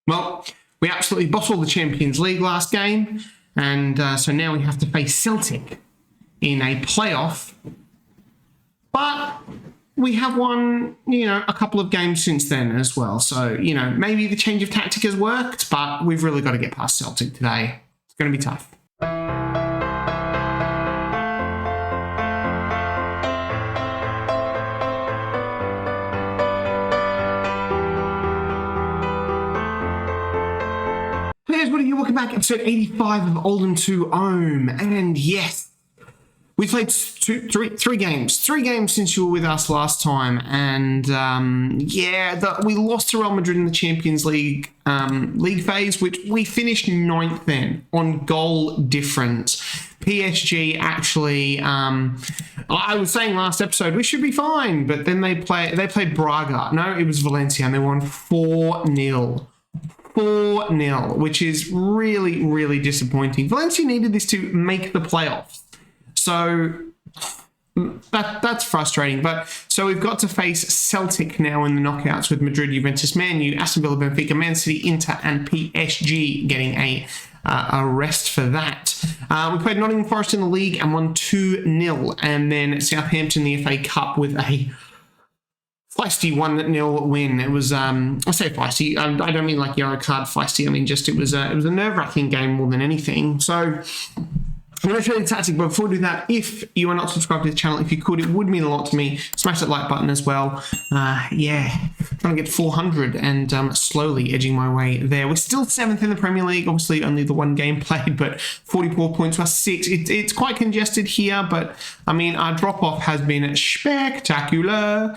Well, we absolutely bottled the Champions League last game, and so now we have to face Celtic in a playoff. But we have won, a couple of games since then as well. So, maybe the change of tactic has worked, but we've really got to get past Celtic today. It's going to be tough. Players, what are you? Welcome back. Episode 85 of Oldham to Ohm. And yes, we played three games. 3 games since you were with us last time. And we lost to Real Madrid in the Champions League league phase, which we finished 9th then on goal difference. PSG actually, I was saying last episode, we should be fine. But then they played Braga. No, it was Valencia, and they won 4-0. 4-0, which is really, really disappointing. Valencia needed this to make the playoffs. So that's frustrating. But so we've got to face Celtic now in the knockouts with Madrid, Juventus, Man U, Aston Villa, Benfica, Man City, Inter, and PSG getting a rest for that. We played Nottingham Forest in the league and won 2-0. And then Southampton, the FA Cup, with a feisty 1-0 win. It was, I say feisty, I don't mean like yellow card feisty. I mean just it was a nerve-wracking game more than anything. So I'm going to show you the tactic, but before we do that, if you are not subscribed to the channel, if you could, it would mean a lot to me. Smash that like button as well. Trying to get 400 and slowly edging my way there. We're still 7th in the Premier League, obviously only the 1 game played, but 44 points plus 6. It's quite congested here, but I mean, our drop-off has been spectacular.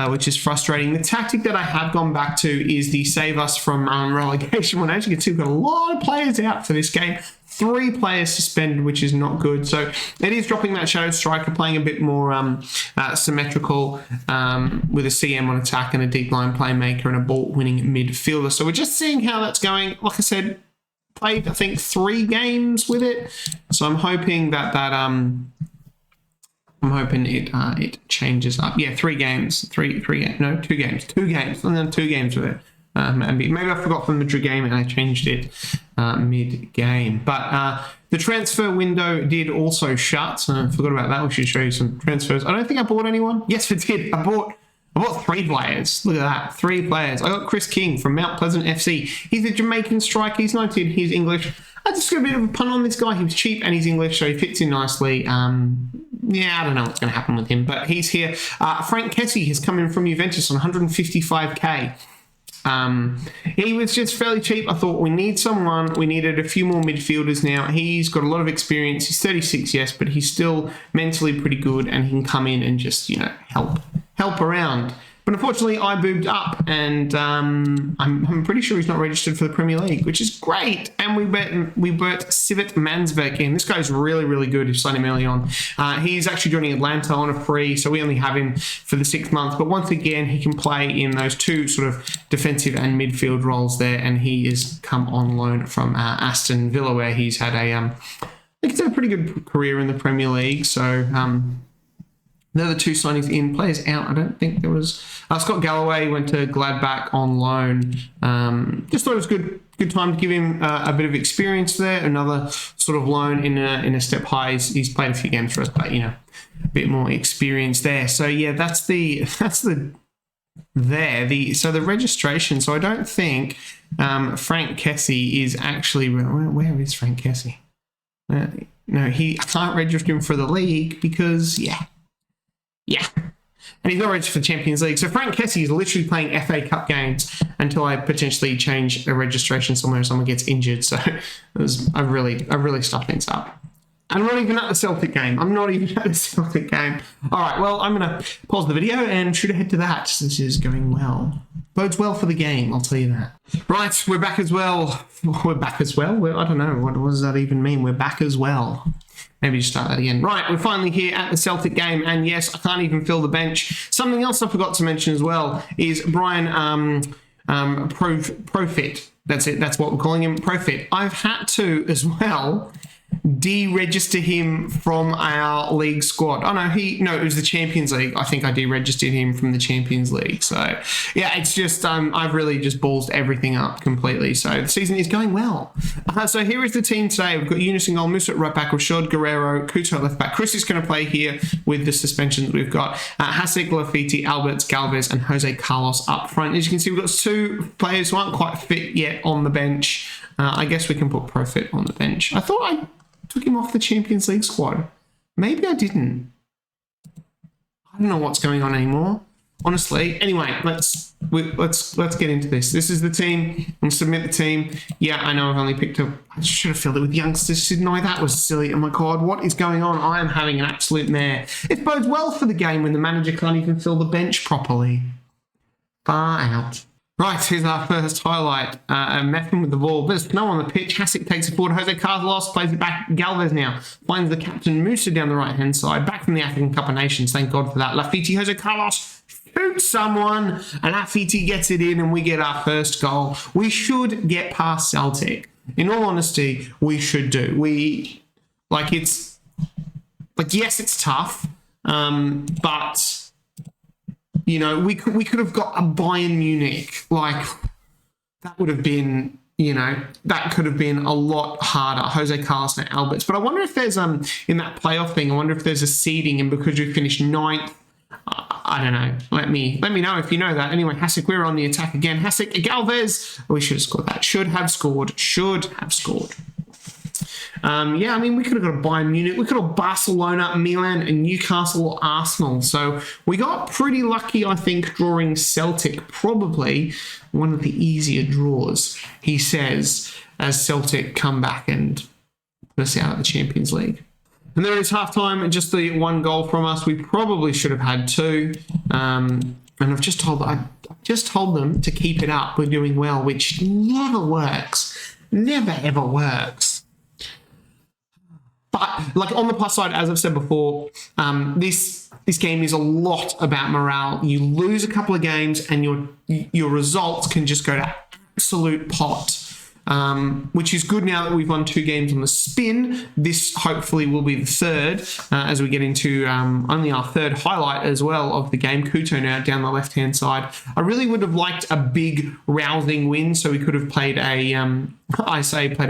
Which is frustrating. The tactic that I have gone back to is the save us from relegation one. As you can see, we've got a lot of players out for this game. 3 players suspended, which is not good. So it is dropping that shadow striker, playing a bit more symmetrical with a CM on attack and a deep line playmaker and a ball-winning midfielder. So we're just seeing how that's going. Like I said, played, I think, 3 games with it. So I'm hoping that it changes up. Yeah, 3 games. 2 games. 2 games. And then 2 games with it. Maybe I forgot from the Madrid game and I changed it mid-game. But the transfer window did also shut. So I forgot about that. We should show you some transfers. I don't think I bought anyone. Yes, we did. I bought 3 players. Look at that. 3 players. I got Chris King from Mount Pleasant FC. He's a Jamaican striker. He's 19. He's English. I just got a bit of a pun on this guy. He was cheap and he's English, so he fits in nicely. I don't know what's going to happen with him, but he's here. Frank Kessie has come in from Juventus on 155k. He was just fairly cheap. I thought we need someone. We needed a few more midfielders now. He's got a lot of experience. He's 36, yes, but he's still mentally pretty good and he can come in and just, help around. But unfortunately, I boobed up and I'm pretty sure he's not registered for the Premier League, which is great. And we bet Sivert Mansberg in. This guy's really, really good. He's signed him early on. He's actually joining Atlanta on a free, so we only have him for the 6th month. But once again, he can play in those 2 sort of defensive and midfield roles there. And he is come on loan from Aston Villa, where he's had I think he's had a pretty good career in the Premier League. So they're the 2 signings in. Players out, I don't think there was. Scott Galloway went to Gladbach on loan. Just thought it was good time to give him a bit of experience there. Another sort of loan in a step high. He's played a few games for us, but a bit more experience there. So yeah, the registration. So I don't think Frank Kessie is actually. Where is Frank Kessie? No, I can't register him for the league because yeah. And he's not registered for the Champions League. So Frank Kessie is literally playing FA Cup games until I potentially change a registration somewhere if someone gets injured. So I really stuffed things up. I'm not even at the Celtic game. All right, well, I'm going to pause the video and shoot ahead to that. This is going well. Bodes well for the game, I'll tell you that. Right, we're back as well. We're back as well? I don't know. What does that even mean? We're back as well. Maybe just start that again. Right, we're finally here at the Celtic game, and yes, I can't even fill the bench. Something else I forgot to mention as well is Brian Profit. That's it. That's what we're calling him, Profit. I've had to as well deregister him from our league squad. Oh no, it was the Champions League. I think I deregistered him from the Champions League. So yeah, it's just I've really just ballsed everything up completely. So the season is going well. So here is the team today. We've got Yunus and goal, Musa at right back, Rashad, Guerrero, Couto at left back. Chris is going to play here with the suspensions we've got. Hasek, Lafiti, Alberts, Galvez, and Jose Carlos up front. As you can see, we've got two players who aren't quite fit yet on the bench. I guess we can put Profit on the bench. I thought I took him off the Champions League squad. Maybe I didn't. I don't know what's going on anymore, honestly. Anyway, let's get into this. This is the team. I'm submit the team. Yeah, I know I've only picked up. I should have filled it with youngsters, shouldn't I? That was silly. Oh my God, what is going on? I am having an absolute mare. It bodes well for the game when the manager can't even fill the bench properly. Far out. Right, here's our first highlight. Methven with the ball. There's no one on the pitch. Hasek takes it forward. Jose Carlos plays it back. Galvez now finds the captain. Musa down the right-hand side. Back from the African Cup of Nations. Thank God for that. Lafiti, Jose Carlos shoots someone. And Lafiti gets it in and we get our first goal. We should get past Celtic. In all honesty, we should do. Yes, it's tough. But... you know, we could have got a Bayern Munich. Like, that would have been, that could have been a lot harder. Jose Carlos and Alberts. But I wonder if there's, in that playoff thing, I wonder if there's a seeding, and because we finished ninth, I don't know. Let me know if you know that. Anyway, Hasek, we're on the attack again. Hasek, Galvez. We should have scored that. Should have scored. Yeah, I mean, we could have got a Bayern Munich. We could have Barcelona, Milan, and Newcastle or Arsenal. So we got pretty lucky, I think, drawing Celtic. Probably one of the easier draws, he says, as Celtic come back and put us out of the Champions League. And there is halftime and just the one goal from us. We probably should have had two. And I've just told them to keep it up. We're doing well, which never works. Never, ever works. But like on the plus side, as I've said before, this game is a lot about morale. You lose a couple of games and your results can just go to absolute pot. Which is good now that we've won 2 games on the spin. This hopefully will be the third as we get into only our third highlight as well of the game. Couto now down the left-hand side. I really would have liked a big rousing win, so we could have played a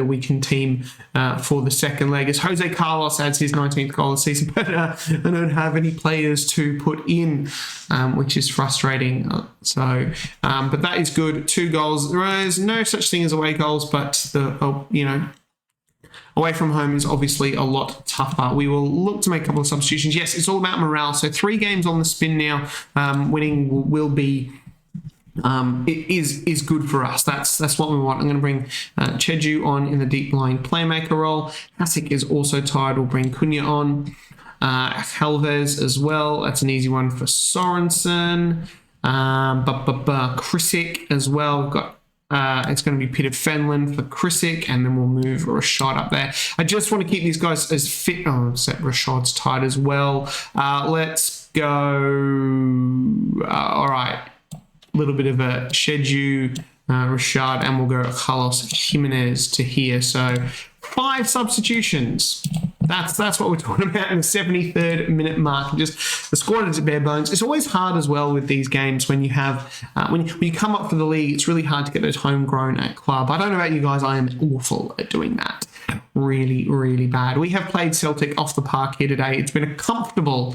weakened team for the second leg. As Jose Carlos adds his 19th goal of the season, but I don't have any players to put in, which is frustrating. But that is good. 2 goals. There is no such thing as away goals, but away from home is obviously a lot tougher. We will look to make a couple of substitutions. Yes, it's all about morale. So 3 games on the spin now. Winning will be. It is good for us. That's what we want. I'm going to bring Cheju on in the deep line playmaker role. Hasek is also tired. We'll bring Cunha on. Galvez as well. That's an easy one for Sorensen. Krisic as well. We've got it's going to be Peter Fenlon for Krisic, and then we'll move Rashad up there. I just want to keep these guys as fit. Oh, set Rashad's tight as well. Let's go. All right. A little bit of a schedule, Rashad, and we'll go Carlos Jimenez to here. So 5 substitutions. That's what we're talking about in the 73rd minute mark. Just the squad is at bare bones. It's always hard as well with these games when you have when you come up for the league. It's really hard to get those homegrown at club. I don't know about you guys. I am awful at doing that. Really, really bad. We have played Celtic off the park here today. It's been a comfortable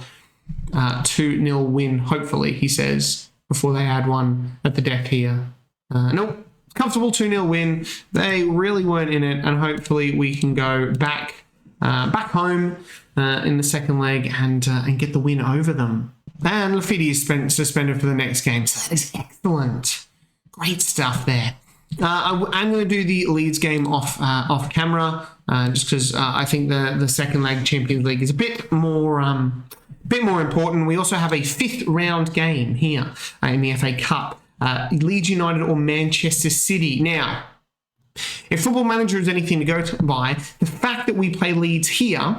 2-0 win. Hopefully, he says, before they add one at the deck here. Nope. Comfortable 2-0 win. They really weren't in it, and hopefully we can go back home in the second leg and get the win over them. And Lafiti is suspended for the next game, so that is excellent. Great stuff there. I'm going to do the Leeds game off camera, just because I think the second leg Champions League is a bit more important. We also have a 5th round game here in the FA Cup. Leeds United or Manchester City. Now, if Football Manager is anything to go by, the fact that we play Leeds here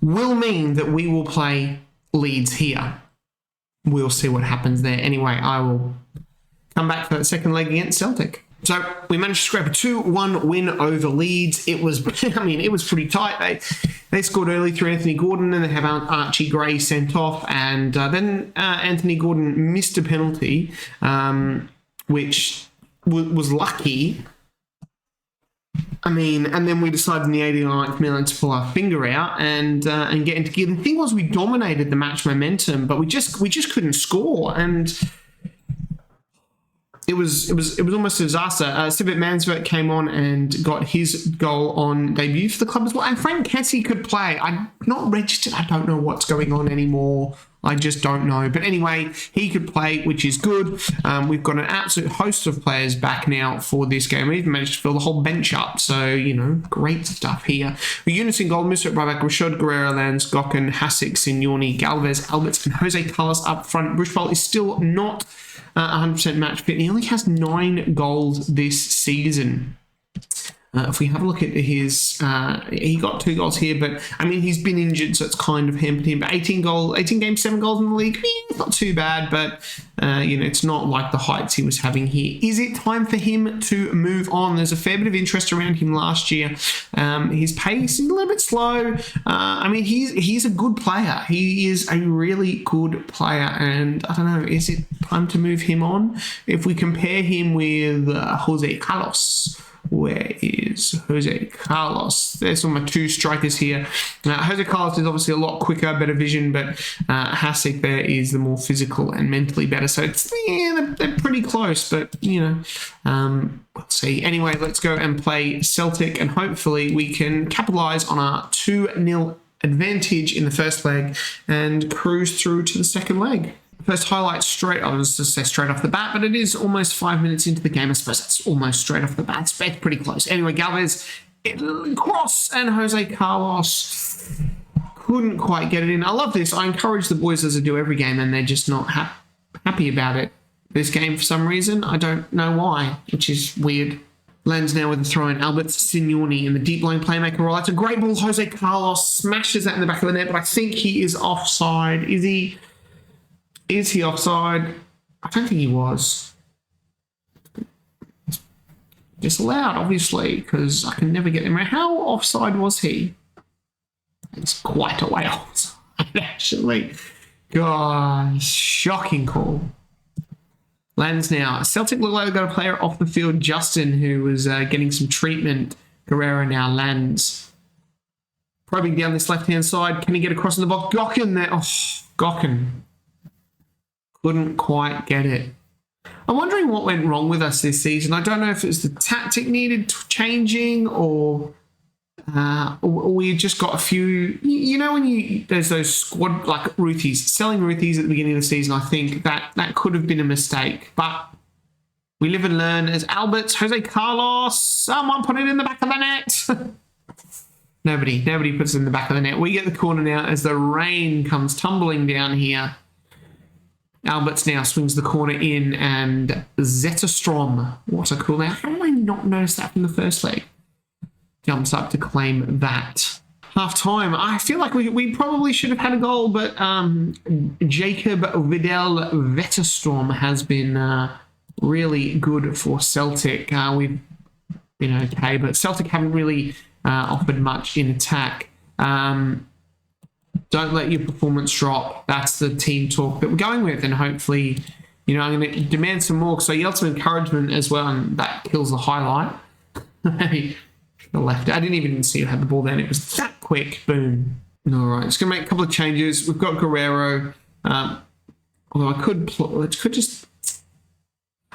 will mean that we will play Leeds here. We'll see what happens there. Anyway, I will come back for that second leg against Celtic. So we managed to scrape a 2-1 win over Leeds. It was, it was pretty tight. They scored early through Anthony Gordon, and they have Archie Gray sent off, and then Anthony Gordon missed a penalty, which was lucky. And then we decided in the 89th minute to pull our finger out and get into gear. The thing was, we dominated the match momentum, but we just couldn't score, and it was almost a disaster. Sivert Mansvert came on and got his goal on debut for the club as well. And Frank Cassie could play. I'm not registered. I don't know what's going on anymore. I just don't know. But anyway, he could play, which is good. We've got an absolute host of players back now for this game. We even managed to fill the whole bench up. So, great stuff here. Eunice in goal, Musert Ryback, Rashad Guerrero, Lands, Gokken, Hasek, Signori, Galvez, Alberts, and Jose Carlos up front. Bushbowl is still not 100% match fit. He only has 9 goals this season. If we have a look at his, he got 2 goals here, but he's been injured, so it's kind of hampered him. But 18 games, 7 goals in the league, it's not too bad, but it's not like the heights he was having here. Is it time for him to move on? There's a fair bit of interest around him last year. His pace is a little bit slow. He's a good player. He is a really good player, and I don't know, is it time to move him on? If we compare him with Jose Carlos. Where is Jose Carlos? There's some of my 2 strikers here. Jose Carlos is obviously a lot quicker, better vision, but Hasek there is the more physical and mentally better. So they're pretty close, but let's see. Anyway, let's go and play Celtic, and hopefully we can capitalise on our 2-0 advantage in the first leg and cruise through to the second leg. First highlight straight off the bat, but it is almost 5 minutes into the game. I suppose that's almost straight off the bat. It's pretty close. Anyway, Galvez, cross, and Jose Carlos couldn't quite get it in. I love this. I encourage the boys as I do every game, and they're just not happy about it. This game, for some reason, I don't know why, which is weird. Lands now with a throw in. Alberts Signori in the deep line playmaker role. That's a great ball. Jose Carlos smashes that in the back of the net, but I think he is offside. Is he offside? I don't think he was. Disallowed, obviously, because I can never get him. How offside was he? It's quite a way offside, actually. Gosh, shocking call. Lands now. Celtic look like they've got a player off the field, Justin, who was getting some treatment. Guerrero now lands. Probing down this left-hand side. Can he get across in the box? Gokken there. Oh, Gokken. Couldn't quite get it. I'm wondering what went wrong with us this season. I don't know if it was the tactic needed changing or we just got a few... when there's those squad, like Ruthies, selling Ruthies at the beginning of the season, I think that could have been a mistake. But we live and learn. As Alberts, Jose Carlos, someone put it in the back of the net. Nobody puts it in the back of the net. We get the corner now as the rain comes tumbling down here. Alberts now swings the corner in, and Zetterstrom, what a cool now. How did I not notice that from the first leg? Jumps up to claim that. Half time. I feel like we probably should have had a goal, but Jacob Vidal Zetterstrom has been really good for Celtic. We've been okay, but Celtic haven't really offered much in attack. Don't let your performance drop. That's the team talk that we're going with. And hopefully, I'm going to demand some more because I yelled some encouragement as well, and that kills the highlight. Maybe should have left it. I didn't even see who had the ball then. It was that quick. Boom. All right. It's going to make a couple of changes. We've got Guerrero. Although I could just...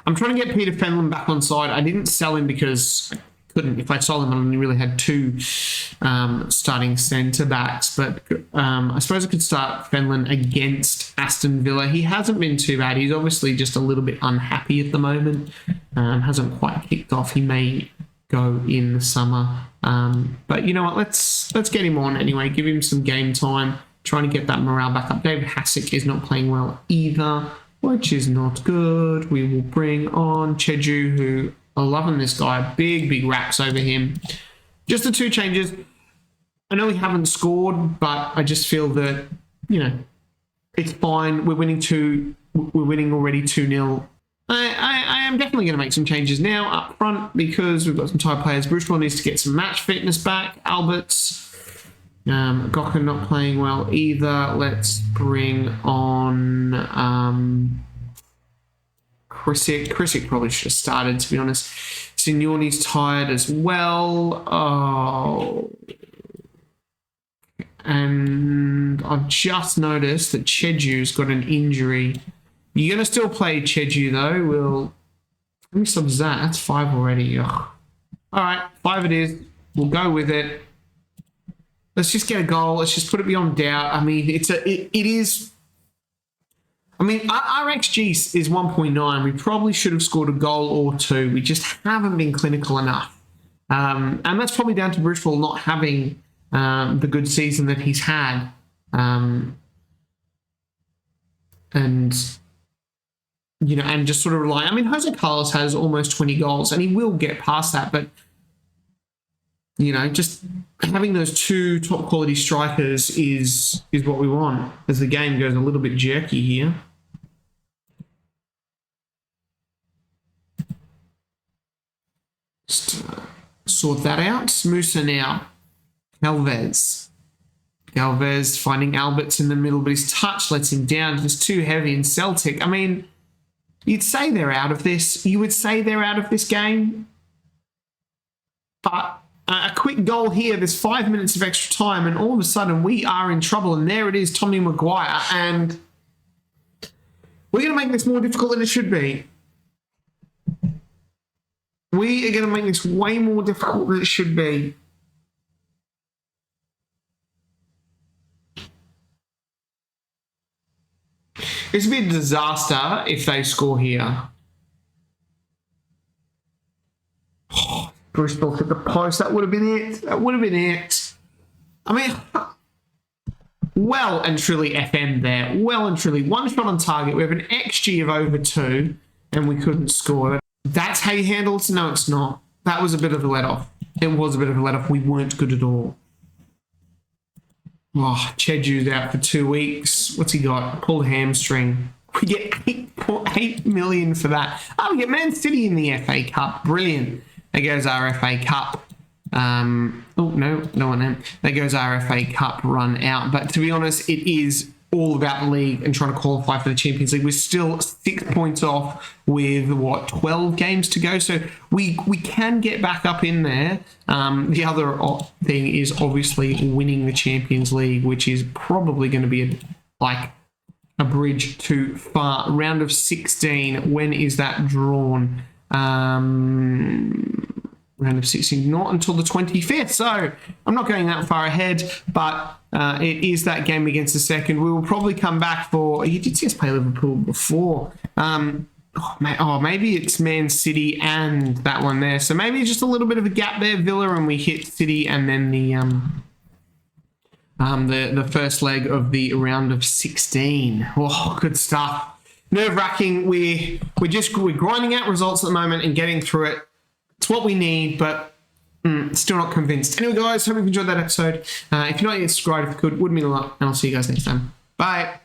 I'm trying to get Peter Fenlon back on side. I didn't sell him because... If I sold him, I only really had 2 starting centre backs, but I suppose I could start Fenlon against Aston Villa. He hasn't been too bad. He's obviously just a little bit unhappy at the moment. Hasn't quite kicked off. He may go in the summer, but you know what? Let's get him on anyway. Give him some game time. Trying to get that morale back up. David Hasek is not playing well either, which is not good. We will bring on Cheju, who. I'm loving this guy. Big raps over him. Just the 2 changes. I know we haven't scored, but I just feel that, it's fine. We're winning already 2-0. I am definitely going to make some changes now up front because we've got some tired players. Bristol needs to get some match fitness back. Albert's Gokhan not playing well either. Let's bring on Krisic. Krisic probably should have started, to be honest. Signori's tired as well. Oh. And I've just noticed that Cheju's got an injury. You're going to still play Cheju, though. We'll... How many subs is that? That's 5 already. Ugh. All right, 5 it is. We'll go with it. Let's just get a goal. Let's just put it beyond doubt. I mean, it is... I mean, our XG is 1.9. We probably should have scored a goal or 2. We just haven't been clinical enough. And that's probably down to Bristol not having the good season that he's had. And, you know, and just sort of relying. I mean, Jose Carlos has almost 20 goals, and he will get past that. But, you know, just having those 2 top-quality strikers is what we want as the game goes a little bit jerky here. Just sort that out. Musa now. Galvez finding Alberts in the middle, but his touch lets him down. Just too heavy in Celtic. I mean, you'd say they're out of this. You would say they're out of this game. But a quick goal here, there's 5 minutes of extra time, and all of a sudden we are in trouble. And there it is, Tommy Maguire. And we're going to make this more difficult than it should be. We are going to make this way more difficult than it should be. It's a bit of a disaster if they score here. Oh, Bristol hit the post. That would have been it. That would have been it. I mean, well and truly FM there. Well and truly. 1 shot on target. We have an XG of over 2, and we couldn't score. That's how you handle it? No, it's not. That was a bit of a let-off. It was a bit of a let-off. We weren't good at all. Oh, Cheju's out for 2 weeks. What's he got? Pulled hamstring. We get 8 million for that. Oh, we get Man City in the FA Cup. Brilliant. There goes our FA Cup. Oh, no one there. There goes our FA Cup run out. But to be honest, it is all about the league and trying to qualify for the Champions League. We're still 6 points off with, 12 games to go. So we can get back up in there. The other thing is obviously winning the Champions League, which is probably going to be a bridge too far. Round of 16, when is that drawn? Round of 16, not until the 25th. So I'm not going that far ahead, but it is that game against the second. We will probably come back for... You did see us play Liverpool before. Maybe it's Man City and that one there. So maybe just a little bit of a gap there. Villa, and we hit City, and then the first leg of the round of 16. Oh, good stuff. Nerve-wracking. We're grinding out results at the moment and getting through it. It's what we need, but still not convinced. Anyway, guys, hope you've enjoyed that episode. If you're not yet subscribed, if you could, would mean a lot, and I'll see you guys next time. Bye.